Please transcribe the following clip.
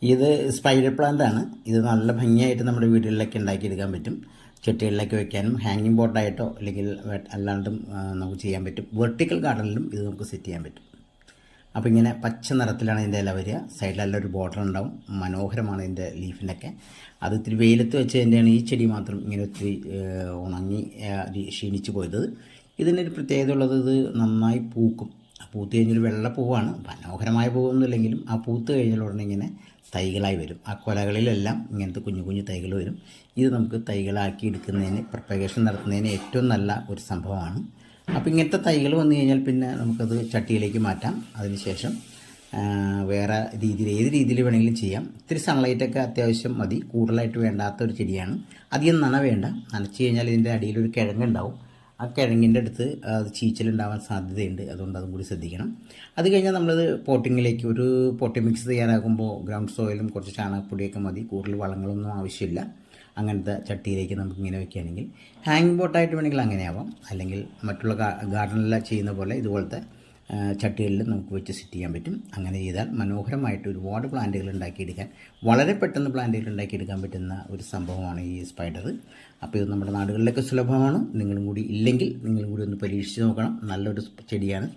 ഇത് spider plant ആണ്. ഇത് നല്ല ഭംഗിയായിട്ട് നമ്മുടെ വീടുകളിലൊക്കെ ഉണ്ടാക്കിയെടുക്കാൻ പറ്റും. ചെട്ടികളിലൊക്കെ വെക്കാനും ഹാങ്ങിങ് ബോട്ടായിട്ടോ അല്ലെങ്കിൽ അല്ലാണ്ടും നമുക്ക് ചെയ്യാൻ പറ്റും. വെർട്ടിക്കൽ ഗാർഡനിലും ഇത് നമുക്ക് സെറ്റ് ചെയ്യാൻ പറ്റും. അപ്പോൾ ഇങ്ങനെ പച്ച നിറത്തിലാണ് ഇതിൻ്റെ ഇല വരിക. സൈഡിലെല്ലാം ഒരു ബോർഡർ ഉണ്ടാവും. മനോഹരമാണ് ഇതിൻ്റെ ലീഫിനൊക്കെ. അത് ഇത്തിരി വെയിലത്ത് വെച്ചതിൻ്റെയാണ് ഈ ചെടി മാത്രം ഇങ്ങനെ ഒത്തിരി ഉണങ്ങി ക്ഷീണിച്ച് പോയത്. ഇതിനൊരു പ്രത്യേകത ഉള്ളത്, ഇത് നന്നായി പൂക്കും. പൂത്ത് കഴിഞ്ഞൊരു വെള്ള പൂവാണ്. മനോഹരമായ പൂവൊന്നുമില്ലെങ്കിലും ആ പൂത്ത് കഴിഞ്ഞാൽ ഉടനെ ഇങ്ങനെ തൈകളായി വരും. ആ കൊലകളിലെല്ലാം ഇങ്ങനത്തെ കുഞ്ഞു കുഞ്ഞു തൈകൾ വരും. ഇത് നമുക്ക് തൈകളാക്കി എടുക്കുന്നതിന്, പ്രൊപ്പഗേഷൻ നടത്തുന്നതിന് ഏറ്റവും നല്ല ഒരു സംഭവമാണ്. അപ്പോൾ ഇങ്ങനത്തെ തൈകൾ വന്നു കഴിഞ്ഞാൽ പിന്നെ നമുക്കത് ചട്ടിയിലേക്ക് മാറ്റാം. അതിനുശേഷം വേറെ രീതിയിൽ, ഏത് രീതിയിൽ വേണമെങ്കിലും ചെയ്യാം. ഇത്തിരി സൺലൈറ്റൊക്കെ അത്യാവശ്യം മതി. കൂടുതലായിട്ട് വേണ്ടാത്ത ഒരു ചെടിയാണ്. അധികം നന വേണ്ട. നനച്ച് കഴിഞ്ഞാൽ ഇതിൻ്റെ അടിയിലൊരു കിഴങ്ങുണ്ടാവും. ആ കിഴങ്ങിൻ്റെ അടുത്ത് അത് ചീച്ചലുണ്ടാവാൻ സാധ്യതയുണ്ട്. അതുകൊണ്ട് അതും കൂടി ശ്രദ്ധിക്കണം. അത് കഴിഞ്ഞാൽ നമ്മളത് പോട്ടിങ്ങിലേക്ക്, ഒരു പോട്ടിംഗ് മിക്സ് തയ്യാറാക്കുമ്പോൾ ഗ്രൗണ്ട് സോയിലും കുറച്ച് ചാണകപ്പൊടിയൊക്കെ മതി. കൂടുതൽ വളങ്ങളൊന്നും ആവശ്യമില്ല. അങ്ങനത്തെ ചട്ടിയിലേക്ക് നമുക്ക് ഇങ്ങനെ വയ്ക്കുകയാണെങ്കിൽ ഹാങ്ങിങ് ബോട്ടായിട്ട് വേണമെങ്കിൽ അങ്ങനെയാവാം. അല്ലെങ്കിൽ മറ്റുള്ള ഗാർഡനിലെല്ലാം ചെയ്യുന്ന പോലെ ഇതുപോലത്തെ ചട്ടികളിൽ നമുക്ക് വെച്ച് സെറ്റ് ചെയ്യാൻ പറ്റും. അങ്ങനെ ചെയ്താൽ മനോഹരമായിട്ട് ഒരുപാട് പ്ലാന്റുകൾ ഉണ്ടാക്കിയെടുക്കാൻ, വളരെ പെട്ടെന്ന് പ്ലാന്റുകൾ ഉണ്ടാക്കിയെടുക്കാൻ പറ്റുന്ന ഒരു സംഭവമാണ് ഈ സ്പൈഡർ. അപ്പോൾ ഇത് നമ്മുടെ നാടുകളിലൊക്കെ സുലഭമാണ്. നിങ്ങളും കൂടി ഇല്ലെങ്കിൽ നിങ്ങളും കൂടി ഒന്ന് പരീക്ഷിച്ച് നോക്കണം. നല്ലൊരു ചെടിയാണ്.